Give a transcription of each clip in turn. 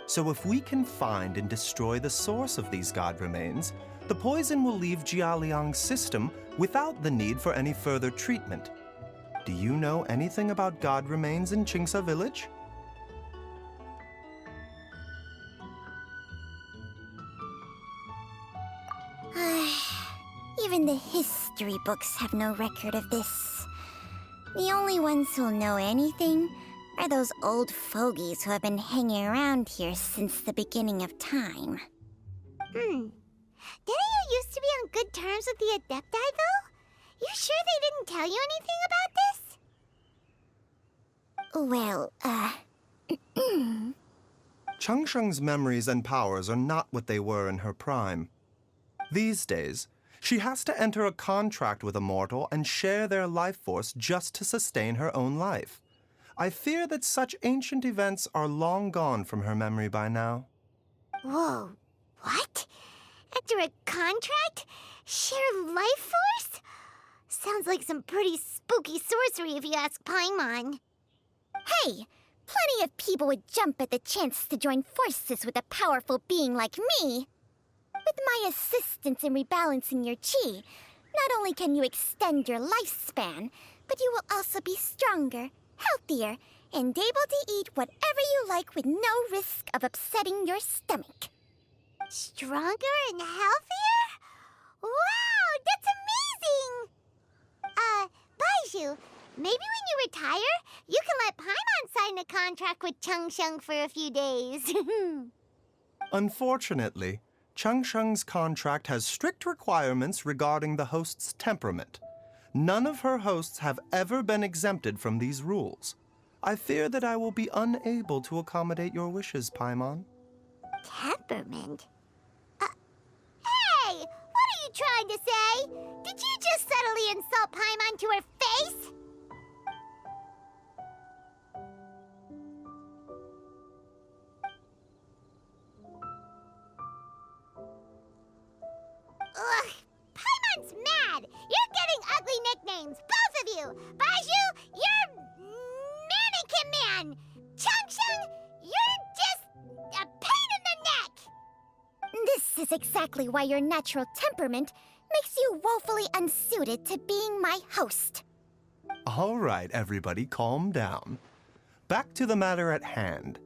So if we can find and destroy the source of these god remains, the poison will leave Jialiang's system without the need for any further treatment. Do you know anything about god remains in Qingsa village? Even the history books have no record of this. The only ones who'll know anything are those old fogies who have been hanging around here since the beginning of time. Didn't you used to be on good terms with the Adepti, though? You sure they didn't tell you anything about this? Well, Changsheng's memories and powers are not what they were in her prime. These days, she has to enter a contract with a mortal and share their life force just to sustain her own life. I fear that such ancient events are long gone from her memory by now. Whoa, what? Enter a contract? Share life force? Sounds like some pretty spooky sorcery if you ask Paimon. hey, plenty of people would jump at the chance to join forces with a powerful being like me. With my assistance in rebalancing your chi, not only can you extend your lifespan, but you will also be stronger, healthier, and able to eat whatever you like with no risk of upsetting your stomach. Stronger and healthier? Wow, that's amazing! Baizhu, maybe when you retire, you can let Paimon sign a contract with Changsheng for a few days. Unfortunately, Changsheng's contract has strict requirements regarding the host's temperament. None of her hosts have ever been exempted from these rules. I fear that I will be unable to accommodate your wishes, Paimon. Temperament? Hey! What are you trying to say? Did you just subtly insult Paimon to her face? Ugh! Paimon's mad! You're getting ugly nicknames, both of you! Baizhu, you're Mannequin Man! Changsheng, you're just a pain in the neck! This is exactly why your natural temperament makes you woefully unsuited to being my host. All right, everybody, calm down. Back to the matter at hand.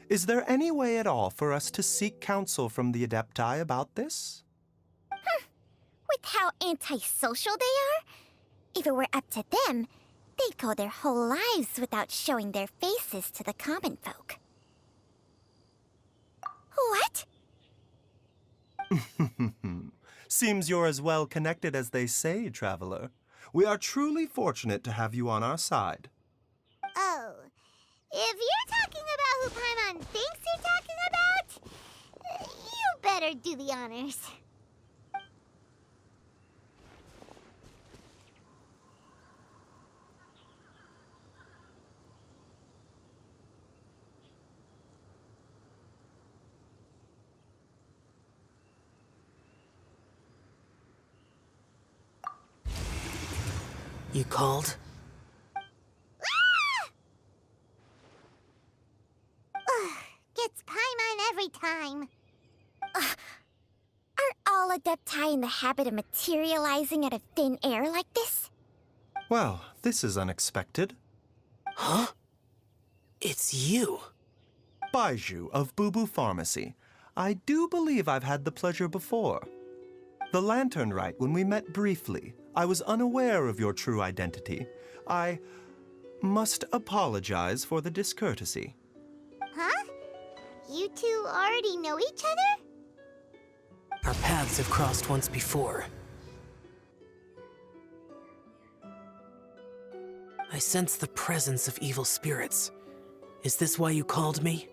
Is there any way at all for us to seek counsel from the Adepti about this? With how antisocial they are, if it were up to them, they'd go their whole lives without showing their faces to the common folk. What? Seems you're as well connected as they say, traveler. We are truly fortunate to have you on our side. Oh, if you're talking about who Paimon thinks you're talking about, you better do the honors. You called? Gets Paimon every time. Are all Adepti in the habit of materializing out of thin air like this? Well, this is unexpected. Huh? It's you. Baizhu of Boo Boo Pharmacy. I do believe I've had the pleasure before. The Lantern Rite, when we met briefly, I was unaware of your true identity. I must apologize for the discourtesy. Huh? You two already know each other? Our paths have crossed once before. I sense the presence of evil spirits. Is this why you called me?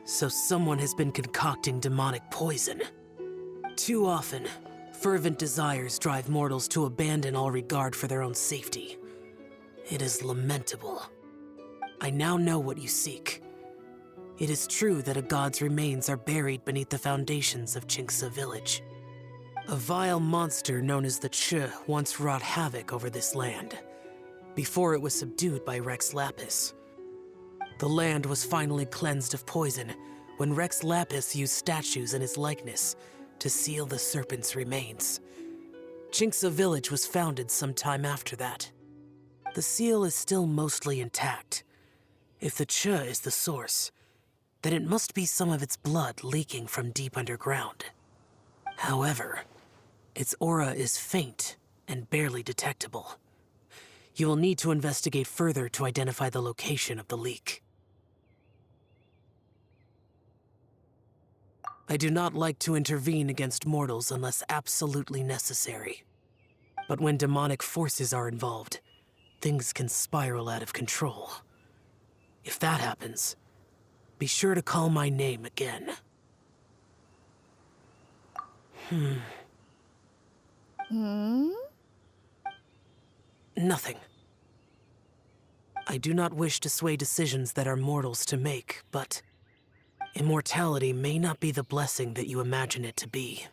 So someone has been concocting demonic poison. Too often, fervent desires drive mortals to abandon all regard for their own safety. It is lamentable. I now know what you seek. It is true that a god's remains are buried beneath the foundations of Chinksa village. A vile monster known as the Ch once wrought havoc over this land, before it was subdued by Rex Lapis. The land was finally cleansed of poison when Rex Lapis used statues in his likeness to seal the serpent's remains. Chinksa village was founded some time after that. The seal is still mostly intact. If the Ch is the source, then it must be some of its blood leaking from deep underground. However, its aura is faint and barely detectable. You will need to investigate further to identify the location of the leak. I do not like to intervene against mortals unless absolutely necessary. But when demonic forces are involved, things can spiral out of control. If that happens, be sure to call my name again. Nothing. I do not wish to sway decisions that are mortals to make, but immortality may not be the blessing that you imagine it to be.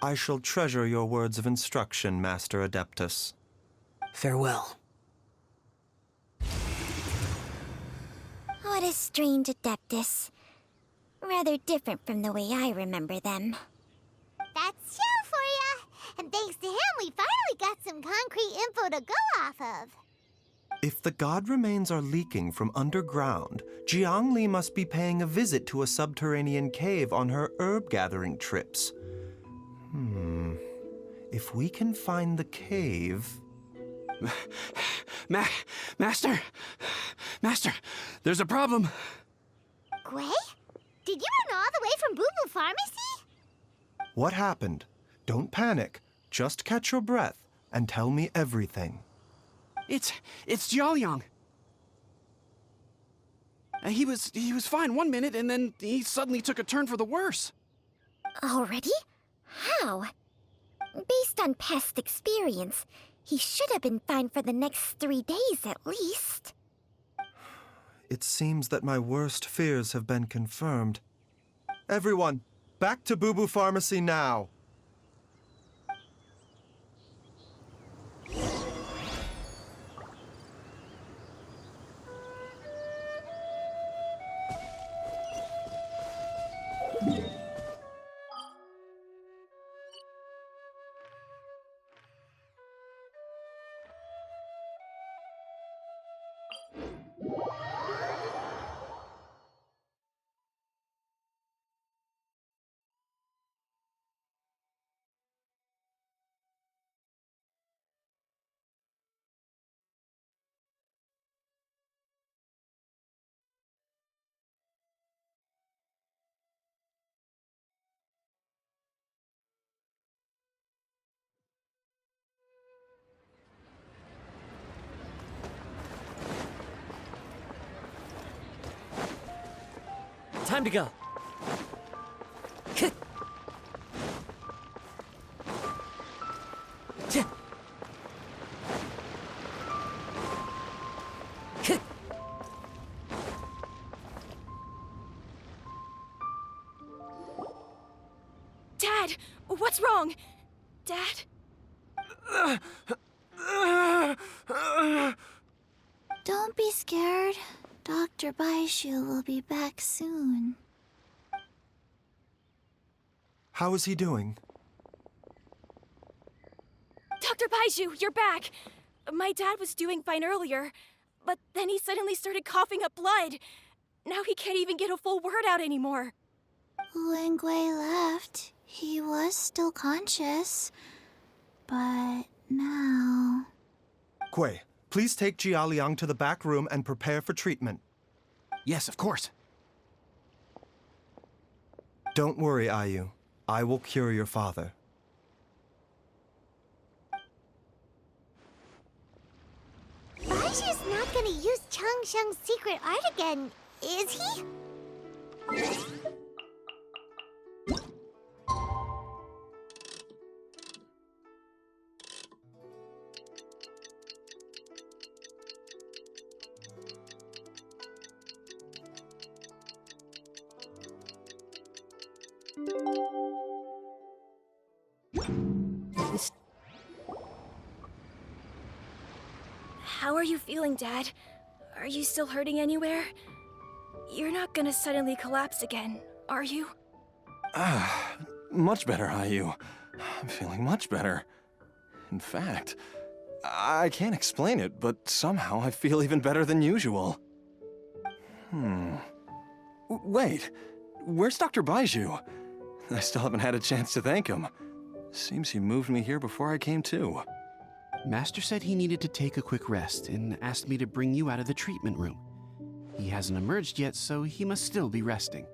I shall treasure your words of instruction, Master Adeptus. Farewell. What a strange Adeptus. Rather different from the way I remember them. That's Shell for ya! And thanks to him, we finally got some concrete info to go off of. If the god remains are leaking from underground, Jiangli must be paying a visit to a subterranean cave on her herb-gathering trips. If we can find the cave... Master, there's a problem. Gwei? Did you run all the way from Boo Boo Pharmacy? What happened? Don't panic. Just catch your breath and tell me everything. It's Jiaoliang. He was fine one minute, and then he suddenly took a turn for the worse. Already? How? Based on past experience, he should have been fine for the next 3 days at least. It seems that my worst fears have been confirmed. Everyone, back to Boo Boo Pharmacy now! Time to go. Dad, what's wrong? Dad? Don't be scared. Dr. Baizhu will be back soon. How is he doing? Dr. Baizhu, you're back! My dad was doing fine earlier, but then he suddenly started coughing up blood. Now he can't even get a full word out anymore. When Gwei left, he was still conscious. But now... Gwei, please take Jiaoliang to the back room and prepare for treatment. Yes, of course. Don't worry, Ayu. I will cure your father. Baizhu's not gonna use Changsheng's secret art again, is he? How are you feeling, Dad? Are you still hurting anywhere? You're not gonna suddenly collapse again, are you? Much better, Ayu. I'm feeling much better. In fact, I can't explain it, but somehow I feel even better than usual. Wait, where's Dr. Baizhu? I still haven't had a chance to thank him. Seems he moved me here before I came to. Master said he needed to take a quick rest and asked me to bring you out of the treatment room. He hasn't emerged yet, so he must still be resting.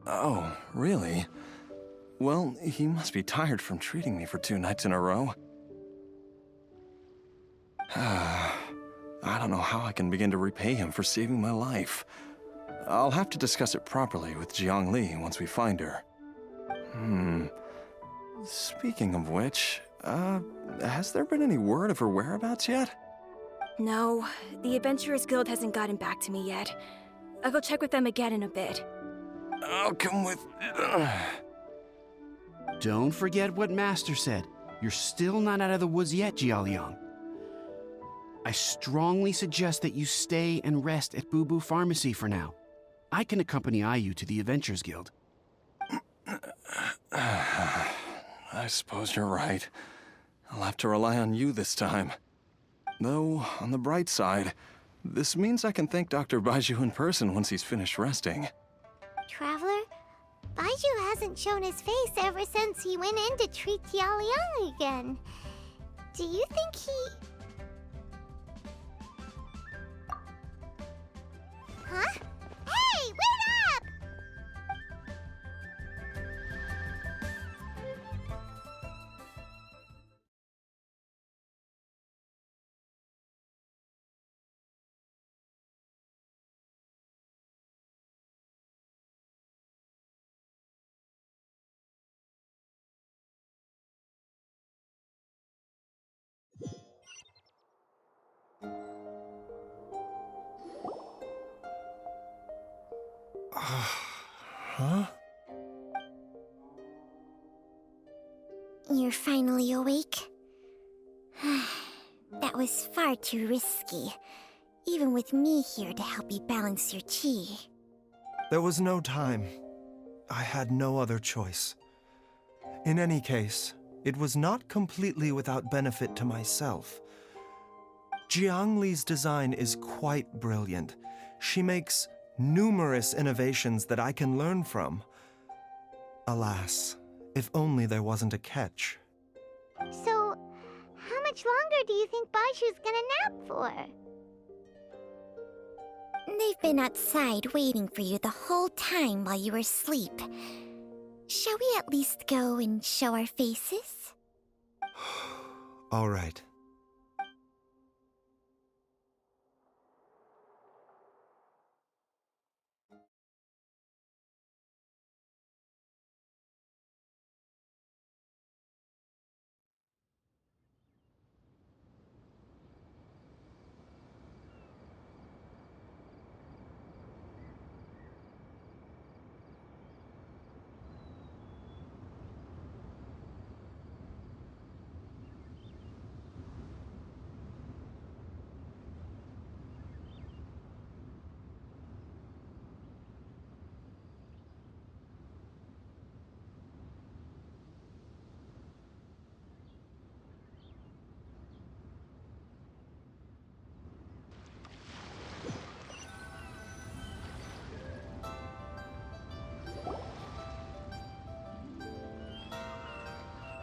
Oh, really? Well, he must be tired from treating me for 2 nights in a row. I don't know how I can begin to repay him for saving my life. I'll have to discuss it properly with Jiangli once we find her. Speaking of which, has there been any word of her whereabouts yet? No, the Adventurers Guild hasn't gotten back to me yet. I'll go check with them again in a bit. I'll come with... Don't forget what Master said. You're still not out of the woods yet, Jialiang. I strongly suggest that you stay and rest at Boo Boo Pharmacy for now. I can accompany Ayu to the Adventurers Guild. I suppose you're right. I'll have to rely on you this time. Though, on the bright side, this means I can thank Dr. Baizhu in person once he's finished resting. Traveler, Baizhu hasn't shown his face ever since he went in to treat Jialiang again. Do you think he... Huh? Hey, wait up! Huh? You're finally awake? That was far too risky, even with me here to help you balance your chi. There was no time. I had no other choice. In any case, it was not completely without benefit to myself. Jiangli's design is quite brilliant. She makes numerous innovations that I can learn from. Alas, if only there wasn't a catch. So, how much longer do you think Baizhu's gonna nap for? They've been outside waiting for you the whole time while you were asleep. Shall we at least go and show our faces? All right.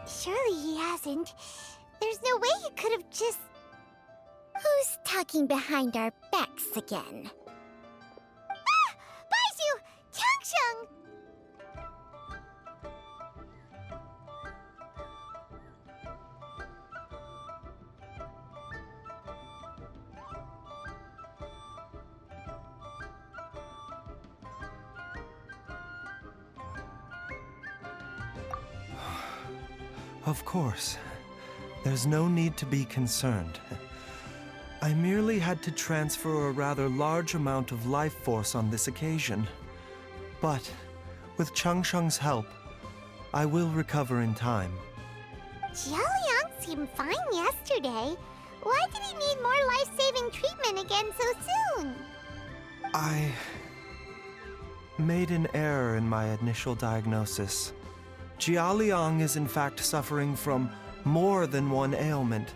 Surely he hasn't. There's no way he could have just... Who's talking behind our backs again? Ah! Baizhu! Changsheng! Of course. There's no need to be concerned. I merely had to transfer a rather large amount of life force on this occasion. But With Changsheng's help, I will recover in time. Jiaoliang seemed fine yesterday. Why did he need more life-saving treatment again so soon? I made an error in my initial diagnosis. Jiaoliang is in fact suffering from more than one ailment.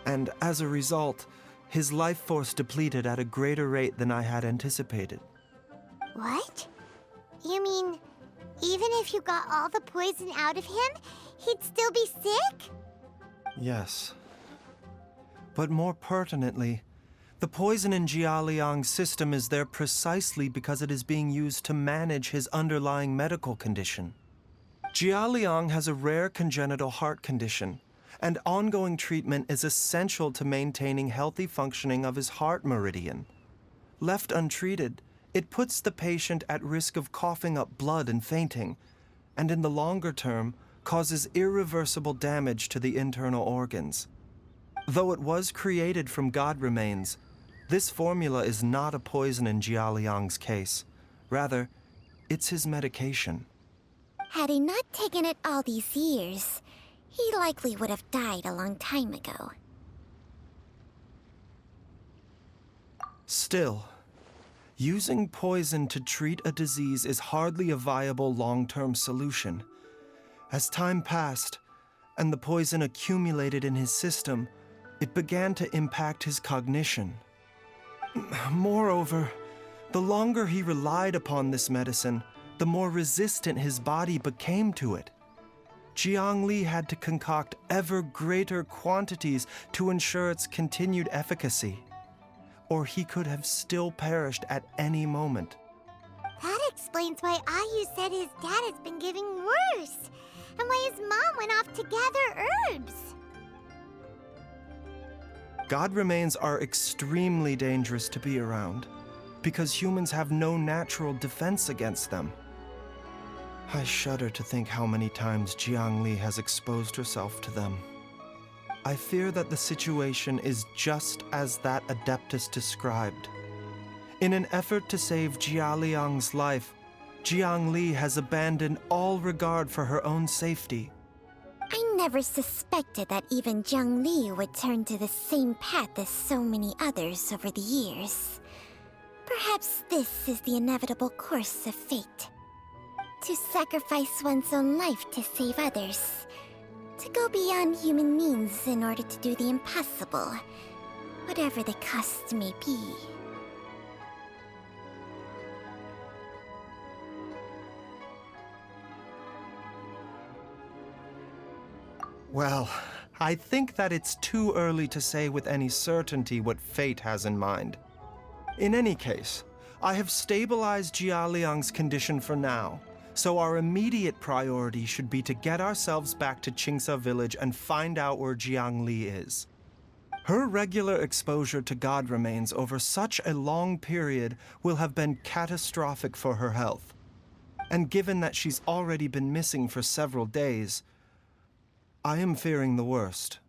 And as a result, his life force depleted at a greater rate than I had anticipated. What? You mean, even if you got all the poison out of him, he'd still be sick? Yes. But more pertinently, the poison in Jiaoliang's system is there precisely because it is being used to manage his underlying medical condition. Jiaoliang has a rare congenital heart condition, and ongoing treatment is essential to maintaining healthy functioning of his heart meridian. Left untreated, it puts the patient at risk of coughing up blood and fainting, and in the longer term, causes irreversible damage to the internal organs. Though it was created from god remains, this formula is not a poison in Jiaoliang's case. Rather, it's his medication. Had he not taken it all these years, he likely would have died a long time ago. Still, using poison to treat a disease is hardly a viable long-term solution. As time passed, and the poison accumulated in his system, it began to impact his cognition. Moreover, the longer he relied upon this medicine, the more resistant his body became to it. Jiang Li had to concoct ever greater quantities to ensure its continued efficacy, or he could have still perished at any moment. That explains why Ayu said his dad has been getting worse, and why his mom went off to gather herbs. God remains are extremely dangerous to be around, because humans have no natural defense against them. I shudder to think how many times Jiang Li has exposed herself to them. I fear that the situation is just as that Adeptus described. In an effort to save Jiaoliang's life, Jiang Li has abandoned all regard for her own safety. I never suspected that even Jiang Li would turn to the same path as so many others over the years. Perhaps this is the inevitable course of fate. To sacrifice one's own life to save others. To go beyond human means in order to do the impossible, whatever the cost may be. Well, I think that it's too early to say with any certainty what fate has in mind. In any case, I have stabilized Jiaoliang's condition for now, so our immediate priority should be to get ourselves back to Qingce village and find out where Jiang Li is. Her regular exposure to god remains over such a long period will have been catastrophic for her health. And given that she's already been missing for several days, I am fearing the worst.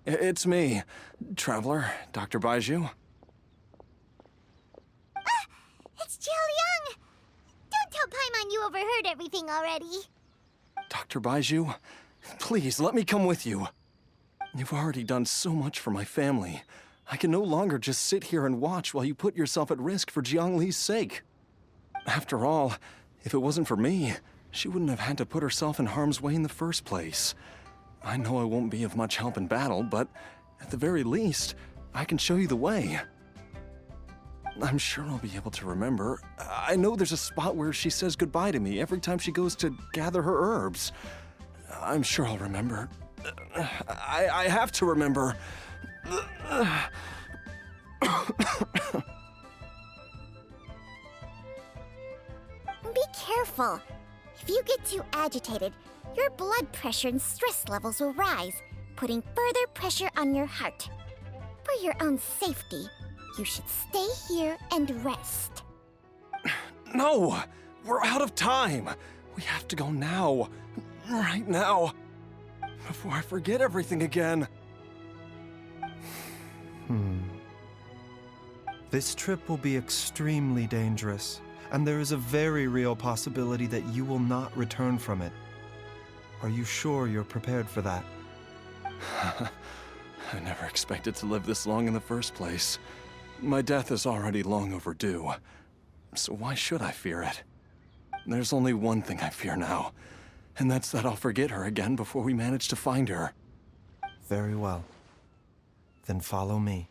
It's me, Traveler, Dr. Baizhu. It's Jiaoliang! Don't tell Paimon you overheard everything already. Dr. Baizhu, please let me come with you. You've already done so much for my family. I can no longer just sit here and watch while you put yourself at risk for Jiang Li's sake. After all, if it wasn't for me, she wouldn't have had to put herself in harm's way in the first place. I know I won't be of much help in battle, but at the very least, I can show you the way. I'm sure I'll be able to remember. I know there's a spot where she says goodbye to me every time she goes to gather her herbs. I'm sure I'll remember. I have to remember. Be careful. If you get too agitated, your blood pressure and stress levels will rise, putting further pressure on your heart. For your own safety, you should stay here and rest. No! We're out of time! We have to go now. Right now. Before I forget everything again. This trip will be extremely dangerous, and there is a very real possibility that you will not return from it. Are you sure you're prepared for that? I never expected to live this long in the first place. My death is already long overdue. So why should I fear it? There's only one thing I fear now, and that's that I'll forget her again before we manage to find her. Very well. Then follow me.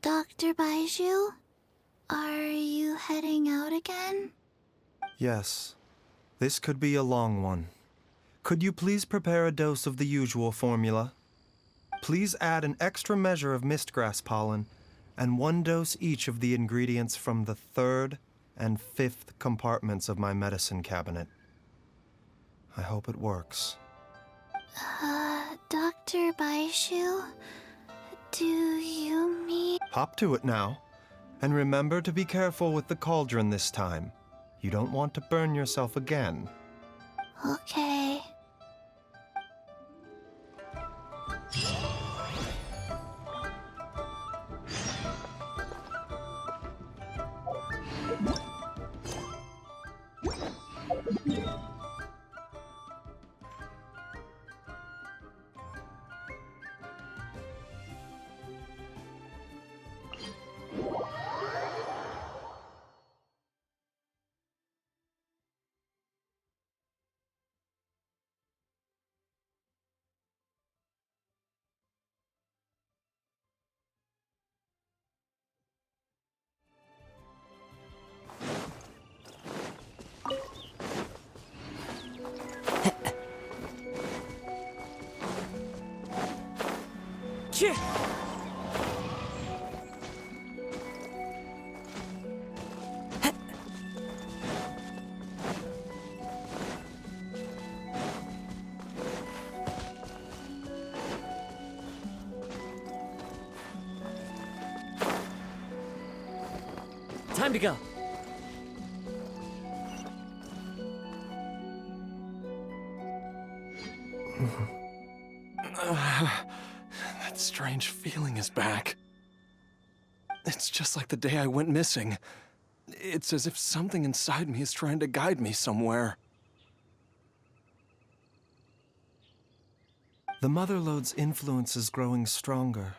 Dr. Baizhu, are you heading out again? Yes. This could be a long one. Could you please prepare a dose of the usual formula? Please add an extra measure of mistgrass pollen and 1 dose each of the ingredients from the 3rd and 5th compartments of my medicine cabinet. I hope it works. Dr. Baizhu, do you mean... Hop to it now. And remember to be careful with the cauldron this time. You don't want to burn yourself again. Okay. Chih! Time to go. That strange feeling is back. It's just like the day I went missing. It's as if something inside me is trying to guide me somewhere. The Mother Lode's influence is growing stronger.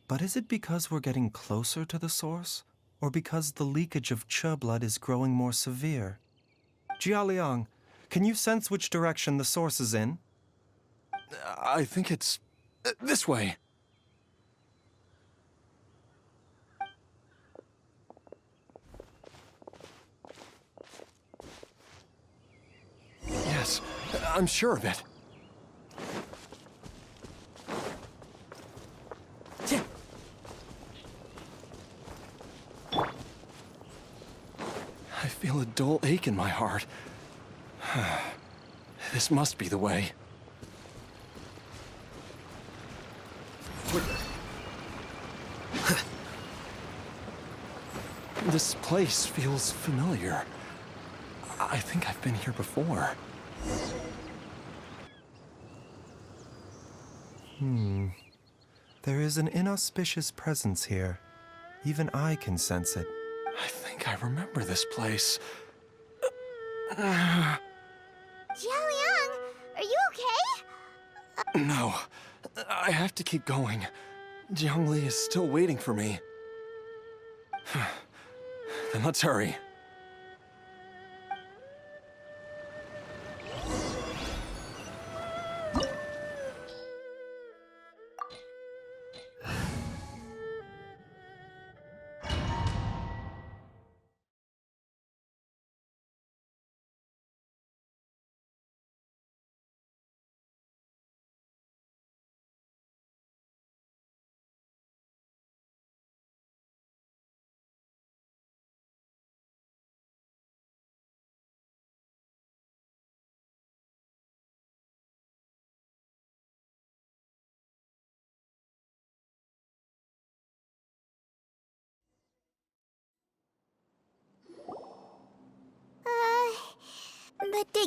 But is it because we're getting closer to the source? Or because the leakage of Che blood is growing more severe? Jialiang, can you sense which direction the source is in? I think it's this way. Yes, I'm sure of it. I feel a dull ache in my heart. This must be the way. This place feels familiar. I think I've been here before. There is an inauspicious presence here. Even I can sense it. I think I remember this place. Jialiang, are you okay? No, I have to keep going. Jiangli is still waiting for me. Then let's hurry.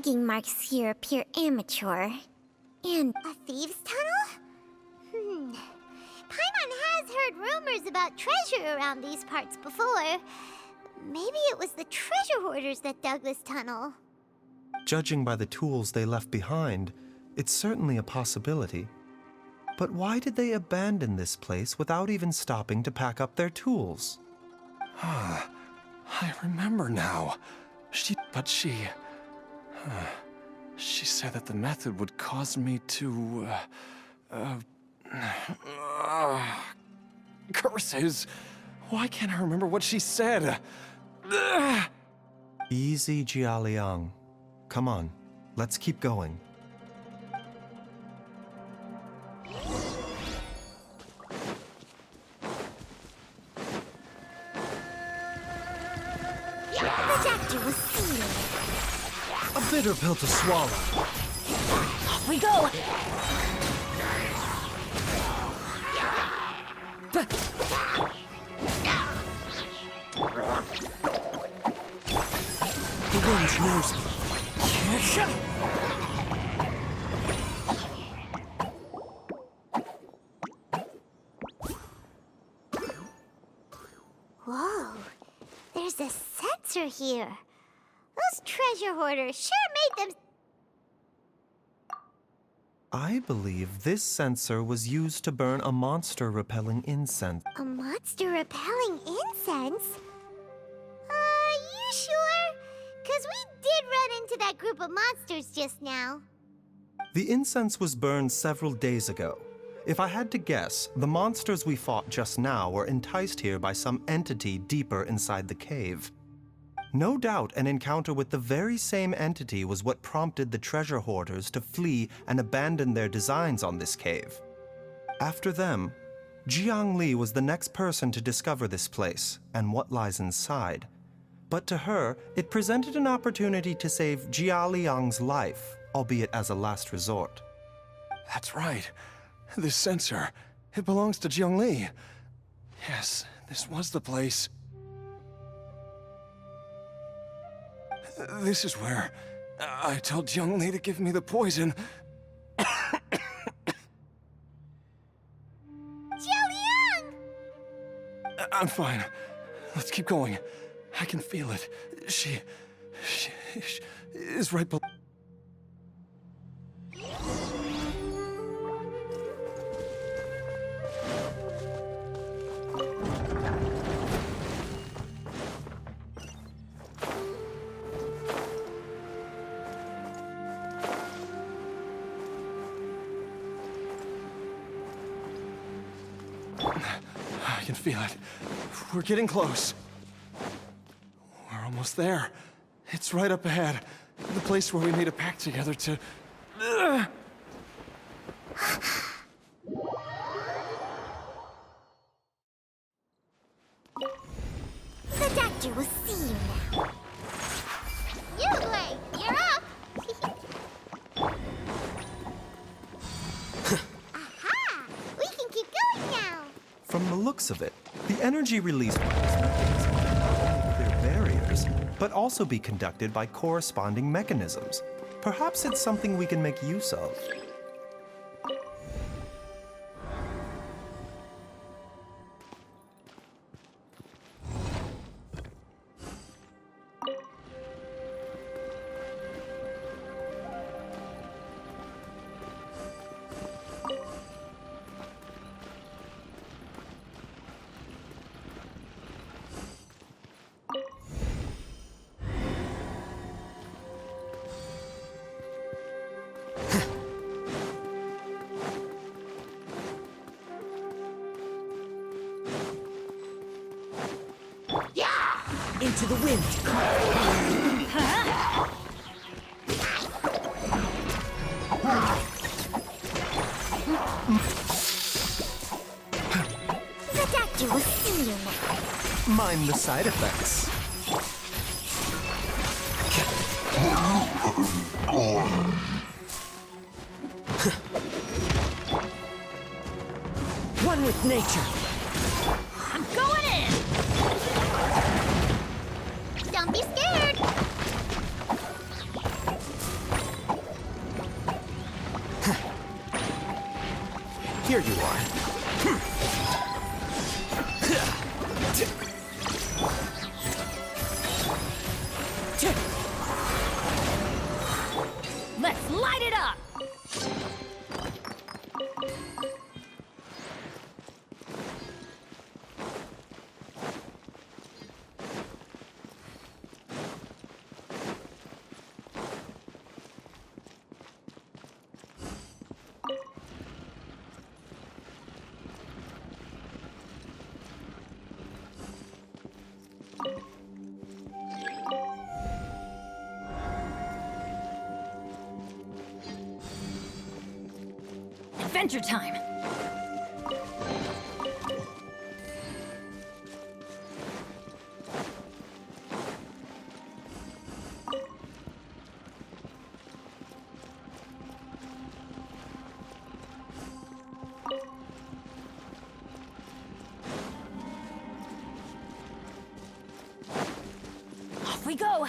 digging marks here appear amateur. And A thieves' tunnel? Paimon has heard rumors about treasure around these parts before. Maybe it was the treasure hoarders that dug this tunnel. Judging by the tools they left behind, it's certainly a possibility. But why did they abandon this place without even stopping to pack up their tools? I remember now. She said that the method would cause me to, curses! Why can't I remember what she said? Easy, Jialiang. Come on, let's keep going. the doctor was seated. A bitter pill to swallow. Off we go! The wind knows me. Whoa, there's a sensor here. Those treasure hoarders sure made them. I believe this sensor was used to burn a monster-repelling incense. A monster repelling incense? You sure? 'Cause we did run into that group of monsters just now. The incense was burned several days ago. If I had to guess, the monsters we fought just now were enticed here by some entity deeper inside the cave. No doubt an encounter with the very same entity was what prompted the treasure hoarders to flee and abandon their designs on this cave. After them, Jiang Li was the next person to discover this place and what lies inside. But to her, it presented an opportunity to save Jia Liang's life, albeit as a last resort. That's right. This sensor, it belongs to Jiang Li. Yes, this was the place. This is where I told Jiang Li to give me the poison. Jialiang! I'm fine. Let's keep going. I can feel it. She is right below. I can feel it. We're getting close. We're almost there. It's right up ahead. The place where we made a pact together to... The doctor was seen now. Yugli, you're up! Aha! We can keep going now! From the looks of it, the energy released by this mechanism might not only clear barriers, but also be conducted by corresponding mechanisms. Perhaps it's something we can make use of. Into the wind. The doctor will see you now. Mind the side effects. One with nature. I'm going in! Don't be scared! Here you are. Let's light it up! Adventure time! Off we go!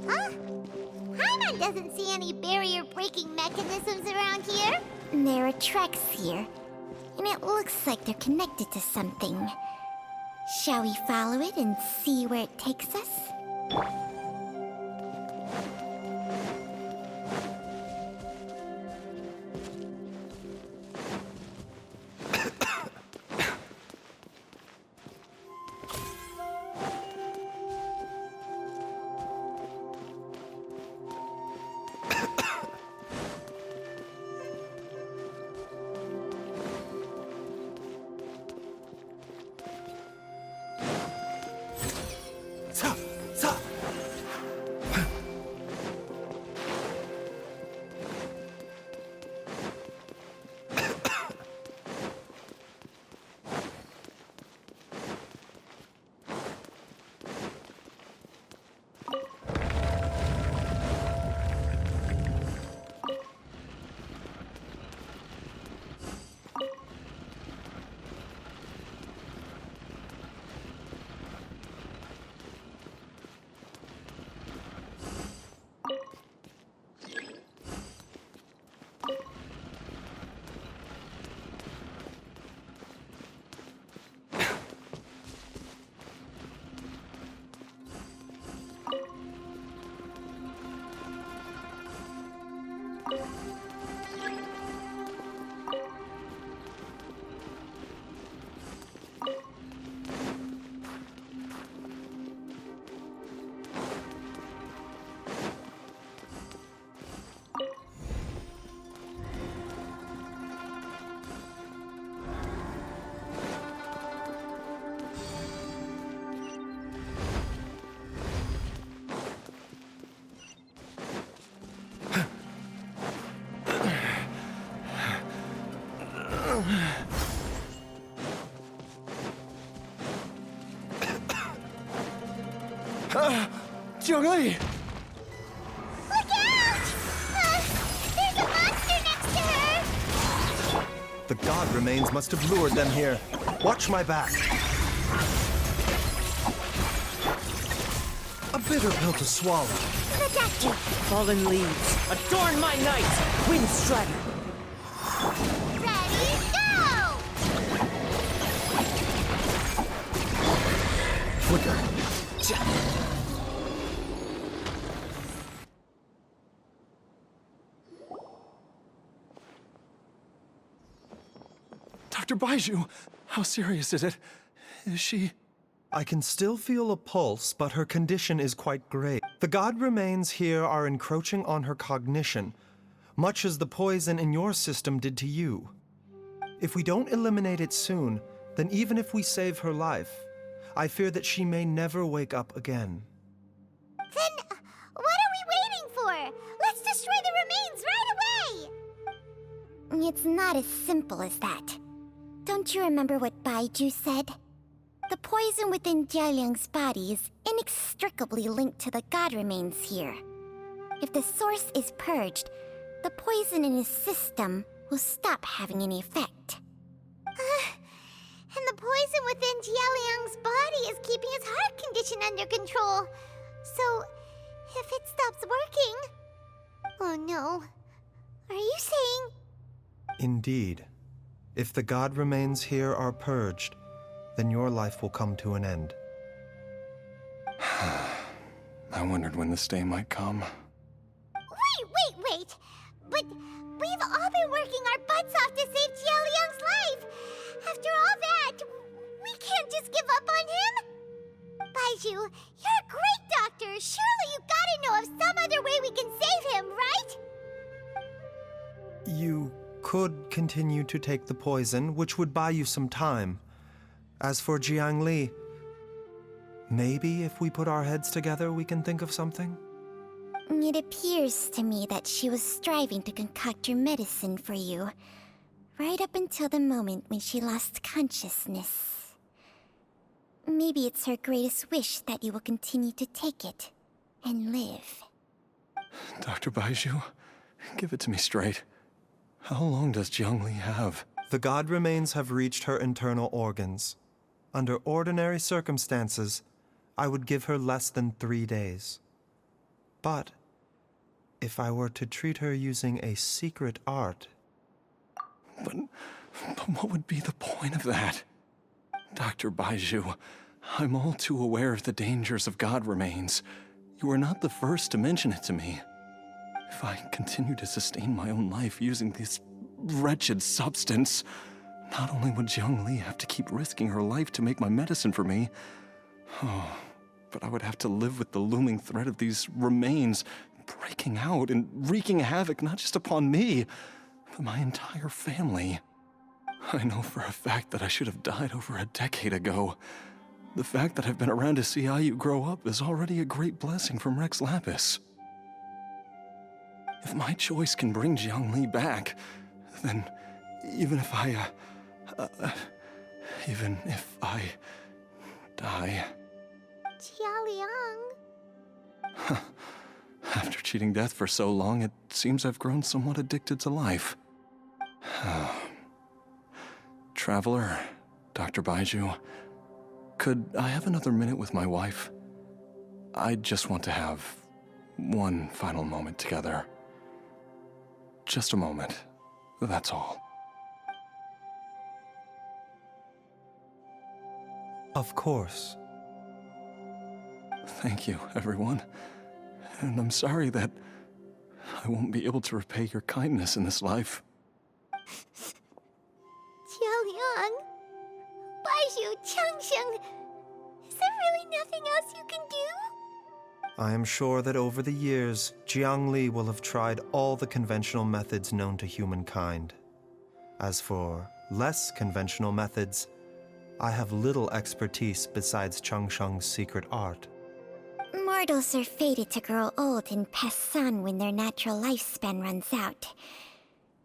Huh? Paimon doesn't see any barrier-breaking mechanisms around here. There are tracks here, and it looks like they're connected to something. Shall we follow it and see where it takes us? Jiangli! Look out! There's a monster next to her! The god remains must have lured them here. Watch my back. A bitter pill to swallow. The doctor! Fallen leaves, adorn my night! Windstrider! Ready, go! Flicker. Dr. Baizhu, how serious is it? Is she... I can still feel a pulse, but her condition is quite grave. The god remains here are encroaching on her cognition, much as the poison in your system did to you. If we don't eliminate it soon, then even if we save her life, I fear that she may never wake up again. Then, what are we waiting for? Let's destroy the remains right away! It's not as simple as that. Don't you remember what Baizhu said? The poison within Jialiang's body is inextricably linked to the god remains here. If the source is purged, the poison in his system will stop having any effect. And the poison within Jialiang's body is keeping his heart condition under control. So, if it stops working... Oh no. Are you saying... Indeed. If the god remains here are purged, then your life will come to an end. I wondered when this day might come. Wait! But we've all been working our butts off to save Jialiang's life! After all that, we can't just give up on him! Baizhu, you're a great doctor! Surely you gotta know of some other way we can save him, right? You could continue to take the poison, which would buy you some time. As for Jiang Li, maybe if we put our heads together, we can think of something? It appears to me that she was striving to concoct your medicine for you, right up until the moment when she lost consciousness. Maybe it's her greatest wish that you will continue to take it and live. Dr. Baizhu, give it to me straight. How long does Jiang Li have? The god remains have reached her internal organs. Under ordinary circumstances, I would give her less than 3 days. But if I were to treat her using a secret art... But what would be the point of that? Dr. Baizhu, I'm all too aware of the dangers of god remains. You are not the first to mention it to me. If I continue to sustain my own life using this wretched substance, not only would Jiang Li have to keep risking her life to make my medicine for me, but I would have to live with the looming threat of these remains breaking out and wreaking havoc not just upon me, but my entire family. I know for a fact that I should have died over a decade ago. The fact that I've been around to see Ayu grow up is already a great blessing from Rex Lapis. If my choice can bring Jiang Li back, then even if I die... Jialiang... After cheating death for so long, it seems I've grown somewhat addicted to life. Traveler, Dr. Baizhu, could I have another minute with my wife? I just want to have one final moment together. Just a moment, that's all. Of course. Thank you, everyone. And I'm sorry that I won't be able to repay your kindness in this life. Jialiang... Baizhu, Changsheng... Is there really nothing else you can do? I am sure that over the years, Jiang Li will have tried all the conventional methods known to humankind. As for less conventional methods, I have little expertise besides Changsheng's secret art. Mortals are fated to grow old and pass on when their natural lifespan runs out.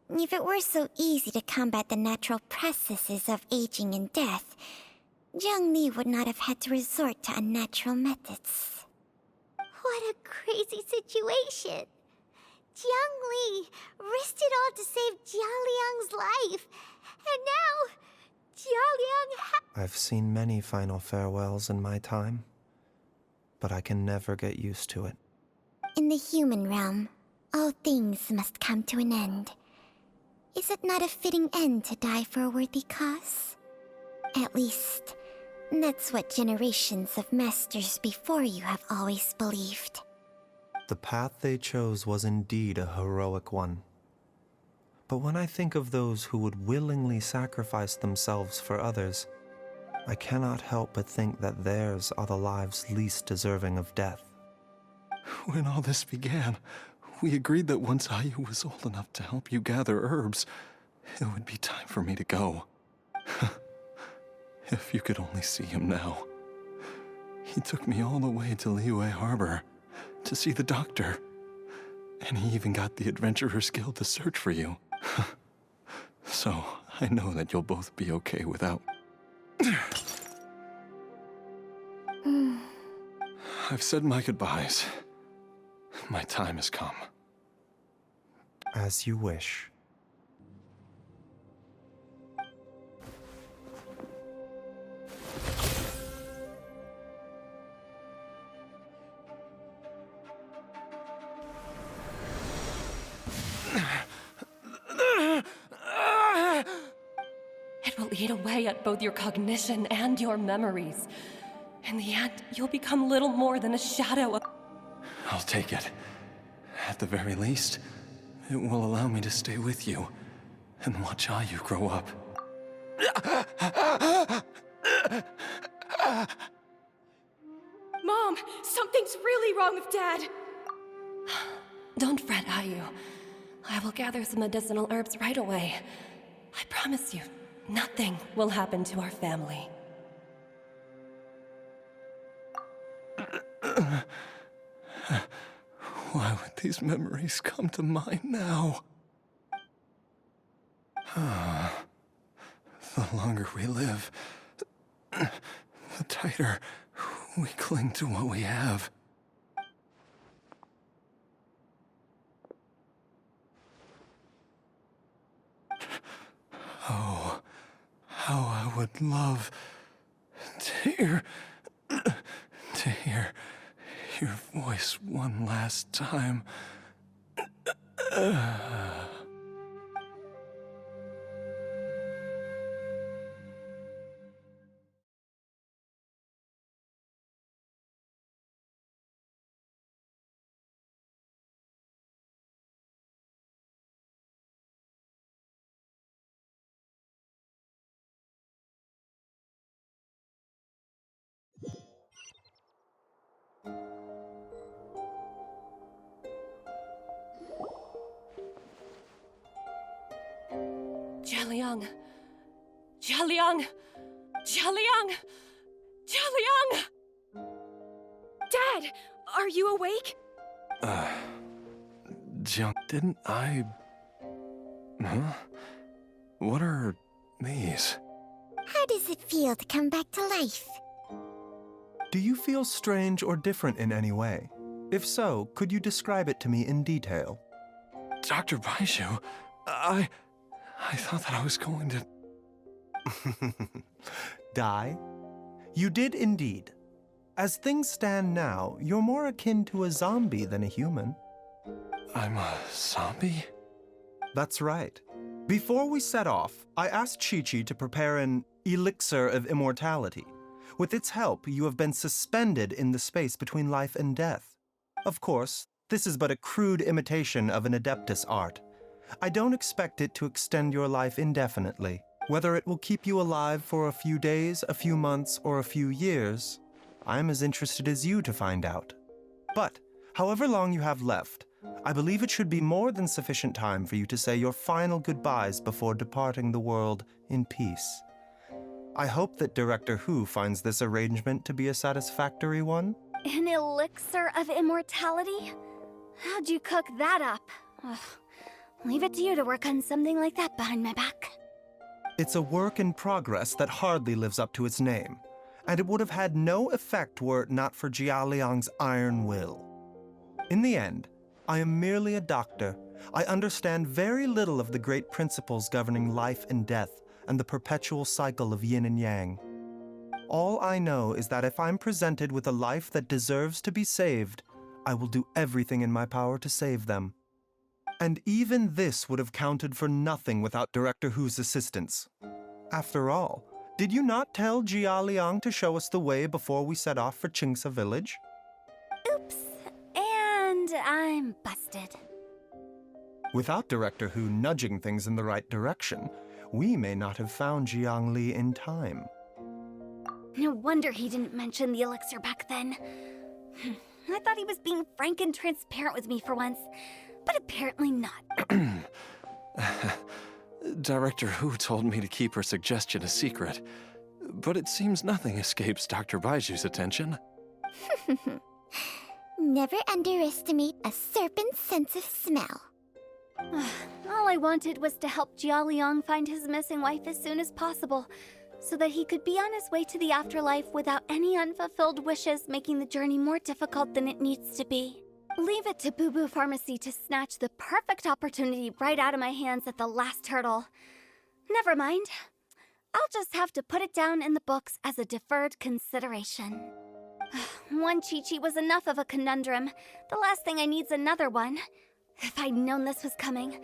If it were so easy to combat the natural processes of aging and death, Jiang Li would not have had to resort to unnatural methods. What a crazy situation. Jiang Li risked it all to save Jialiang's life. And now, Jialiang I've seen many final farewells in my time, but I can never get used to it. In the human realm, all things must come to an end. Is it not a fitting end to die for a worthy cause? At least, that's what generations of masters before you have always believed. The path they chose was indeed a heroic one. But when I think of those who would willingly sacrifice themselves for others, I cannot help but think that theirs are the lives least deserving of death. When all this began, we agreed that once Ayu was old enough to help you gather herbs, it would be time for me to go. If you could only see him now. He took me all the way to Liyue Harbor to see the doctor. And he even got the Adventurer's Guild to search for you. So, I know that you'll both be okay without... I've said my goodbyes. My time has come. As you wish. It will eat away at both your cognition and your memories. In the end, you'll become little more than a shadow of... I'll take it. At the very least, it will allow me to stay with you and watch how you grow up. Mom, something's really wrong with Dad. Don't fret, Ayu. I will gather some medicinal herbs right away. I promise you, nothing will happen to our family. Why would these memories come to mind now? The longer we live, the tighter we cling to what we have. Oh, how I would love to hear your voice one last time. Jialiang! Jialiang! Jialiang! Jialiang! Dad, are you awake? Jiang, didn't I... Huh? What are these? How does it feel to come back to life? Do you feel strange or different in any way? If so, could you describe it to me in detail? Dr. Baizhu, I thought that I was going to... Die? You did indeed. As things stand now, you're more akin to a zombie than a human. I'm a zombie? That's right. Before we set off, I asked Chi-Chi to prepare an elixir of immortality. With its help, you have been suspended in the space between life and death. Of course, this is but a crude imitation of an Adeptus art. I don't expect it to extend your life indefinitely. Whether it will keep you alive for a few days, a few months, or a few years, I'm as interested as you to find out. But, however long you have left, I believe it should be more than sufficient time for you to say your final goodbyes before departing the world in peace. I hope that Director Hu finds this arrangement to be a satisfactory one. An elixir of immortality? How'd you cook that up? Ugh. Leave it to you to work on something like that behind my back. It's a work in progress that hardly lives up to its name, and it would have had no effect were it not for Jialiang's iron will. In the end, I am merely a doctor. I understand very little of the great principles governing life and death and the perpetual cycle of yin and yang. All I know is that if I'm presented with a life that deserves to be saved, I will do everything in my power to save them. And even this would have counted for nothing without Director Hu's assistance. After all, did you not tell Jialiang to show us the way before we set off for Qingce village? Oops. And I'm busted. Without Director Hu nudging things in the right direction, we may not have found Jiangli in time. No wonder he didn't mention the elixir back then. I thought he was being frank and transparent with me for once, but apparently not. Director Hu told me to keep her suggestion a secret, but it seems nothing escapes Dr. Baiju's attention. Never underestimate a serpent's sense of smell. All I wanted was to help Jialiang find his missing wife as soon as possible. so that he could be on his way to the afterlife without any unfulfilled wishes making the journey more difficult than it needs to be. Leave it to Boo Boo Pharmacy to snatch the perfect opportunity right out of my hands at the last hurdle. Never mind. I'll just have to put it down in the books as a deferred consideration. One Chi-Chi was enough of a conundrum. The last thing I need's another one. If I'd known this was coming,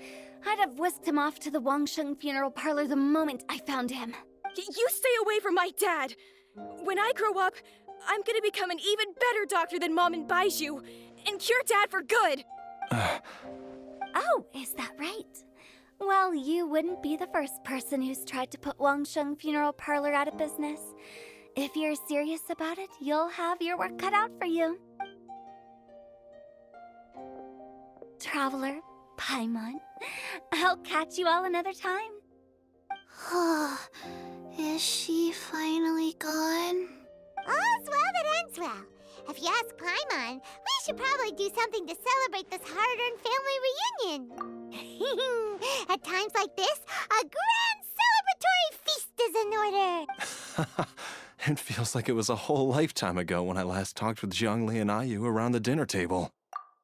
I'd have whisked him off to the Wangsheng funeral parlor the moment I found him. You stay away from my dad! When I grow up, I'm gonna become an even better doctor than Mom and Baizhu, and cure Dad for good! Oh, is that right? Well, you wouldn't be the first person who's tried to put Wangsheng funeral parlor out of business. If you're serious about it, you'll have your work cut out for you. Traveler, Paimon, I'll catch you all another time. Is she finally gone? All's well that ends well. If you ask Paimon, we should probably do something to celebrate this hard-earned family reunion. At times like this, a grand celebratory feast is in order. It feels like it was a whole lifetime ago when I last talked with Zhongli and Ayu around the dinner table.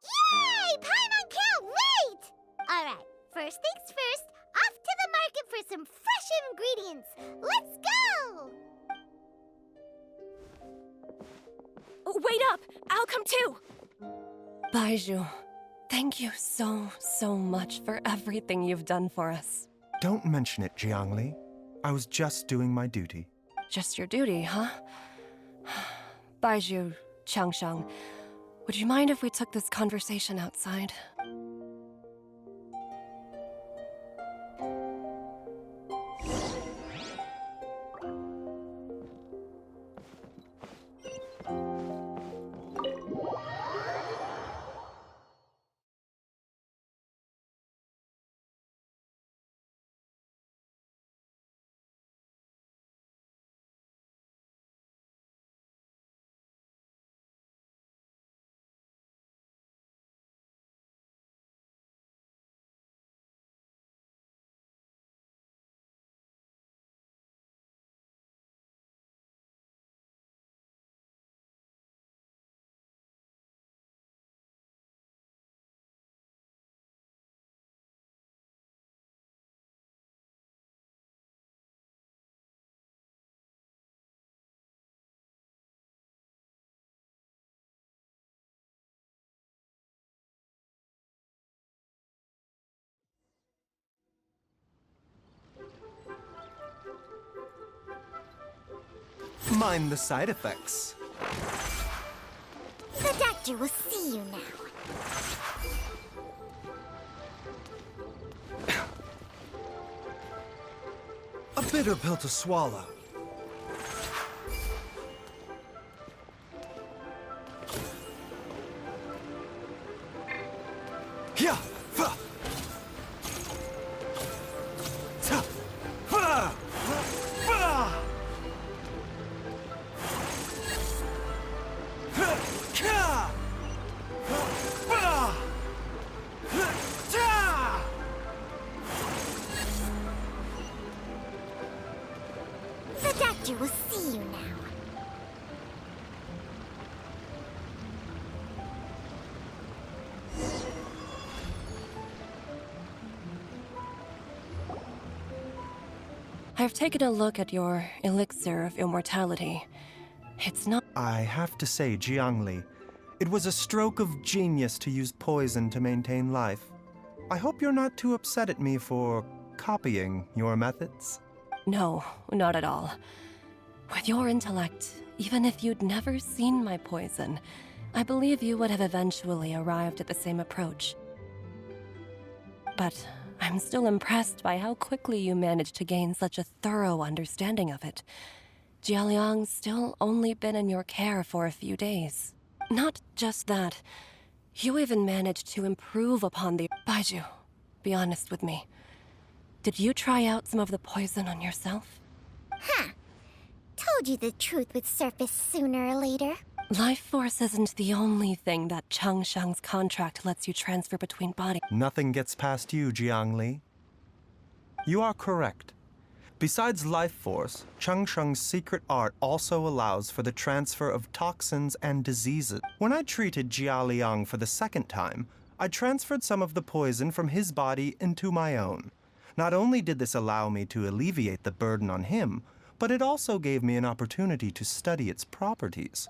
Yay! Paimon can't wait! Alright, first things first, off to the market for some fresh ingredients. Let's go! Wait up! I'll come too! Baizhu, thank you so much for everything you've done for us. Don't mention it, Jiangli. I was just doing my duty. Just your duty, huh? Baizhu, Changsheng, would you mind if we took this conversation outside? Mind the side effects. The doctor will see you now. A bitter pill to swallow. Yeah. Fa. Ta. Fa. Fa. Ka. Fa. Ta. The doctor will see you now. I've taken a look at your elixir of immortality. It's not. I have to say, Jiangli, it was a stroke of genius to use poison to maintain life. I hope you're not too upset at me for copying your methods. No, not at all. With your intellect, even if you'd never seen my poison, I believe you would have eventually arrived at the same approach. But I'm still impressed by how quickly you managed to gain such a thorough understanding of it. Jialiang's still only been in your care for a few days. Not just that, you even managed to improve upon the— Baizhu, be honest with me. Did you try out some of the poison on yourself? Huh. Told you the truth would surface sooner or later. Life force isn't the only thing that Changsheng's contract lets you transfer between bodies. Nothing gets past you, Jiangli. You are correct. Besides life force, Changsheng's secret art also allows for the transfer of toxins and diseases. When I treated Jia Liang for the second time, I transferred some of the poison from his body into my own. Not only did this allow me to alleviate the burden on him, but it also gave me an opportunity to study its properties.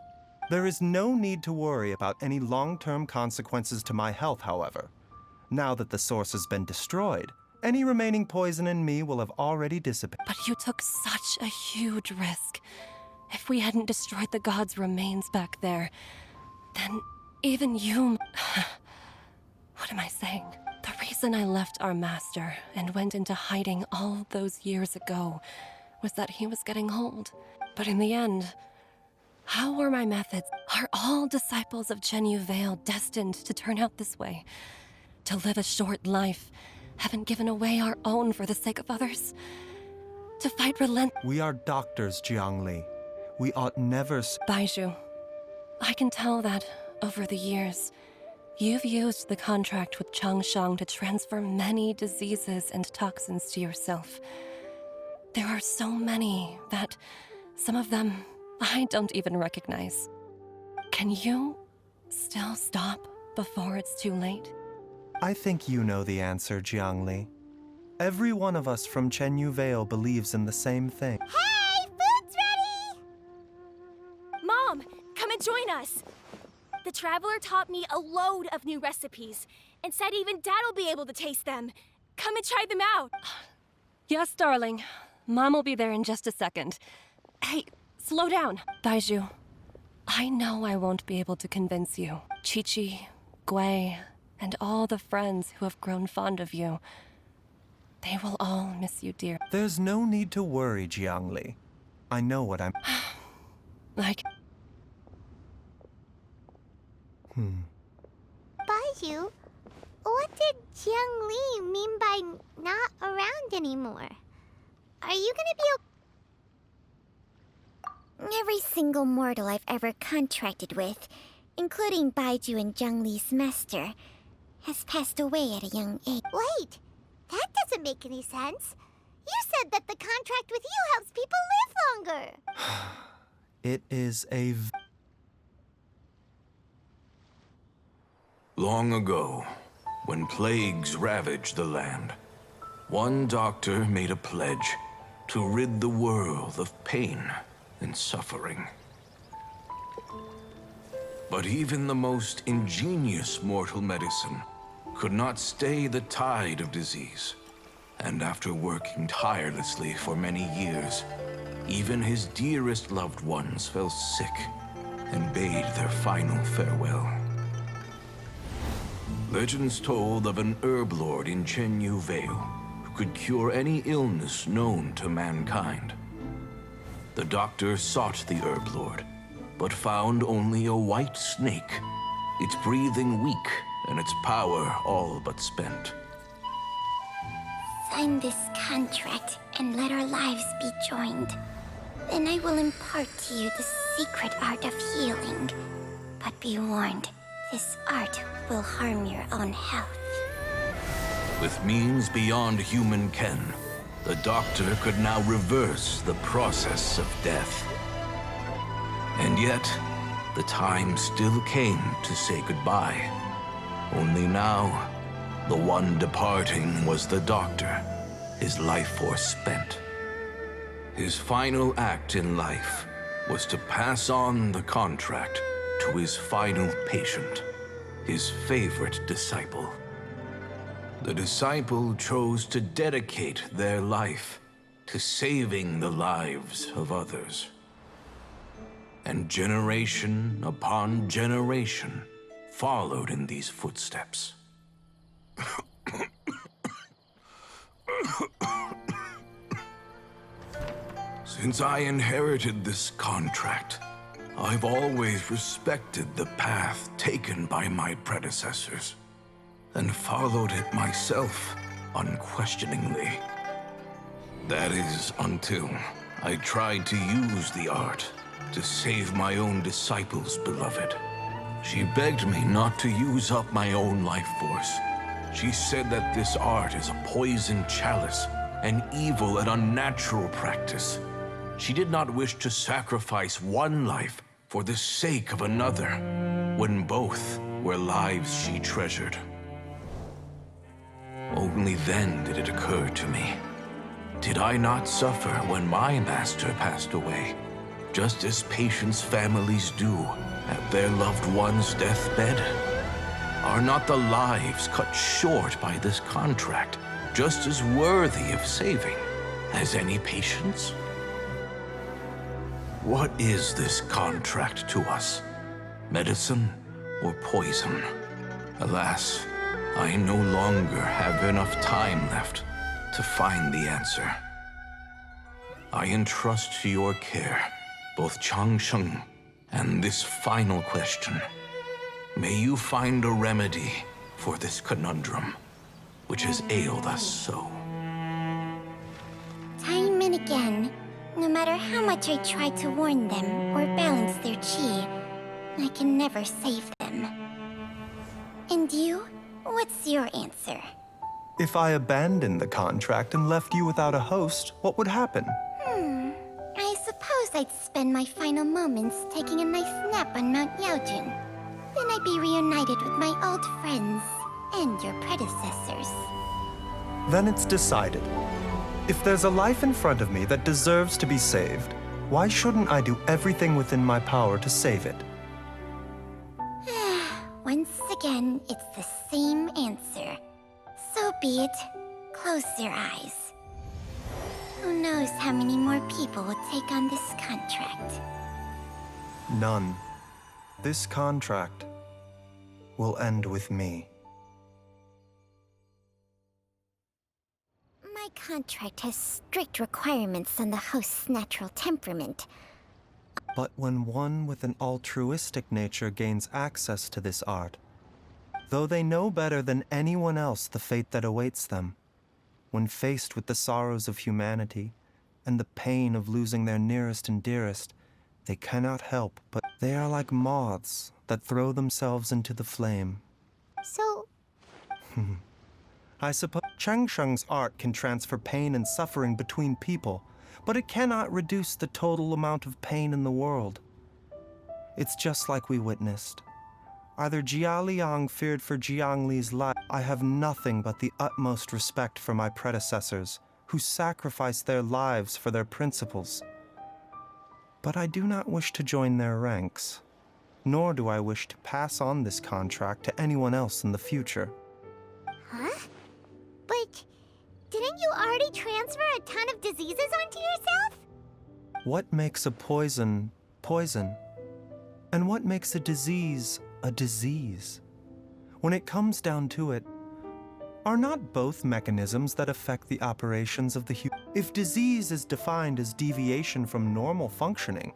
There is no need to worry about any long-term consequences to my health, however. Now that the source has been destroyed, any remaining poison in me will have already dissipated. But you took such a huge risk. If we hadn't destroyed the god's remains back there, then even you... What am I saying? The reason I left our master and went into hiding all those years ago was that he was getting old. But in the end, how were my methods? Are all disciples of Chenyu Vale destined to turn out this way? To live a short life, haven't given away our own for the sake of others? To fight We are doctors, Jiangli. We ought never... Baizhu, I can tell that, over the years, you've used the contract with Changsheng to transfer many diseases and toxins to yourself. There are so many that some of them I don't even recognize. Can you still stop before it's too late? I think you know the answer, Jiangli. Every one of us from Chenyu Vale believes in the same thing. Hey, food's ready! Mom, come and join us. The Traveler taught me a load of new recipes and said even Dad'll be able to taste them. Come and try them out. Yes, darling. Mom will be there in just a second. Hey, slow down. Baizhu, I know I won't be able to convince you. Chi-Chi, Gui, and all the friends who have grown fond of you. They will all miss you, dear. There's no need to worry, Jiangli. I know what I'm... Baizhu, what did Jiang Li mean by not around anymore? Are you gonna be Every single mortal I've ever contracted with, including Baizhu and Zhang Li's master, has passed away at a young age. Wait, that doesn't make any sense. You said that the contract with you helps people live longer. It is a... Long ago, when plagues ravaged the land, one doctor made a pledge to rid the world of pain and suffering. But even the most ingenious mortal medicine could not stay the tide of disease. And after working tirelessly for many years, even his dearest loved ones fell sick and bade their final farewell. Legends told of an herb lord in Chenyu Vale who could cure any illness known to mankind. The doctor sought the herb lord, but found only a white snake, its breathing weak and its power all but spent. Sign this contract and let our lives be joined. Then I will impart to you the secret art of healing. But be warned, this art will harm your own health. With means beyond human ken, the doctor could now reverse the process of death. And yet, the time still came to say goodbye. Only now, the one departing was the doctor, his life force spent. His final act in life was to pass on the contract to his final patient, his favorite disciple. The disciple chose to dedicate their life to saving the lives of others. And generation upon generation followed in these footsteps. Since I inherited this contract, I've always respected the path taken by my predecessors, and followed it myself unquestioningly. That is, until I tried to use the art to save my own disciple's beloved. She begged me not to use up my own life force. She said that this art is a poison chalice an evil and unnatural practice. She did not wish to sacrifice one life for the sake of another, when both were lives she treasured. Only then did it occur to me. Did I not suffer when my master passed away, just as patients' families do at their loved one's deathbed? Are not the lives cut short by this contract just as worthy of saving as any patient's? What is this contract to us? Medicine or poison? Alas, I no longer have enough time left to find the answer. I entrust to your care both Changsheng and this final question. May you find a remedy for this conundrum, which has ailed us so. Time and again, no matter how much I try to warn them or balance their chi, I can never save them. And you? What's your answer? If I abandoned the contract and left you without a host, what would happen? I suppose I'd spend my final moments taking a nice nap on Mount Yaojin. Then I'd be reunited with my old friends and your predecessors. Then it's decided. If there's a life in front of me that deserves to be saved, why shouldn't I do everything within my power to save it? Once again, it's the same answer. So be it. Close your eyes. Who knows how many more people will take on this contract? None. This contract will end with me. My contract has strict requirements on the host's natural temperament. But when one with an altruistic nature gains access to this art, though they know better than anyone else the fate that awaits them, when faced with the sorrows of humanity and the pain of losing their nearest and dearest, they cannot help but they are like moths that throw themselves into the flame. So, I suppose Changsheng's art can transfer pain and suffering between people, but it cannot reduce the total amount of pain in the world. It's just like we witnessed. Either Jia Liang feared for Jiang Li's life. I have nothing but the utmost respect for my predecessors, who sacrificed their lives for their principles. But I do not wish to join their ranks, nor do I wish to pass on this contract to anyone else in the future. huh? But didn't you already transfer a ton of diseases onto yourself? What makes a poison poison? And what makes a disease a disease? When it comes down to it, are not both mechanisms that affect the operations of the human? If disease is defined as deviation from normal functioning,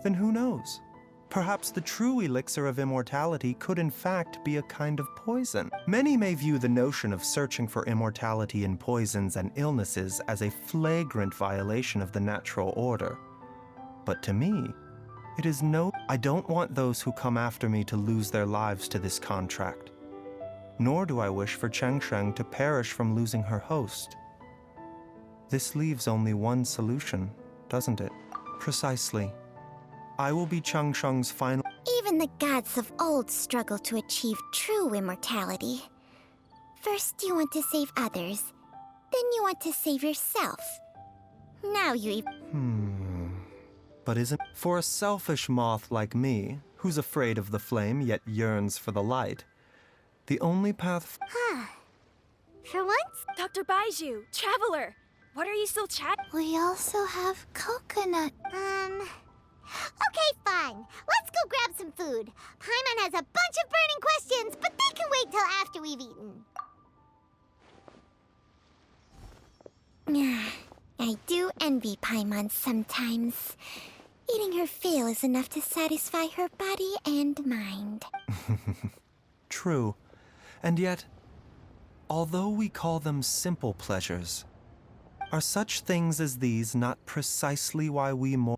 then who knows? Perhaps the true elixir of immortality could in fact be a kind of poison. Many may view the notion of searching for immortality in poisons and illnesses as a flagrant violation of the natural order. But to me, it is no... I don't want those who come after me to lose their lives to this contract. Nor do I wish for Changsheng to perish from losing her host. This leaves only one solution, doesn't it? Precisely. I will be Changsheng's final... Even the gods of old struggle to achieve true immortality. First you want to save others, then you want to save yourself. Now you... But isn't... For a selfish moth like me, who's afraid of the flame yet yearns for the light, the only path... For once, Dr. Baizhu, Traveler, what are you still chatting? We also have coconut. Okay, fine. Let's go grab some food. Paimon has a bunch of burning questions, but they can wait till after we've eaten. I do envy Paimon sometimes. Eating her fill is enough to satisfy her body and mind. True. And yet, although we call them simple pleasures, are such things as these not precisely why we more...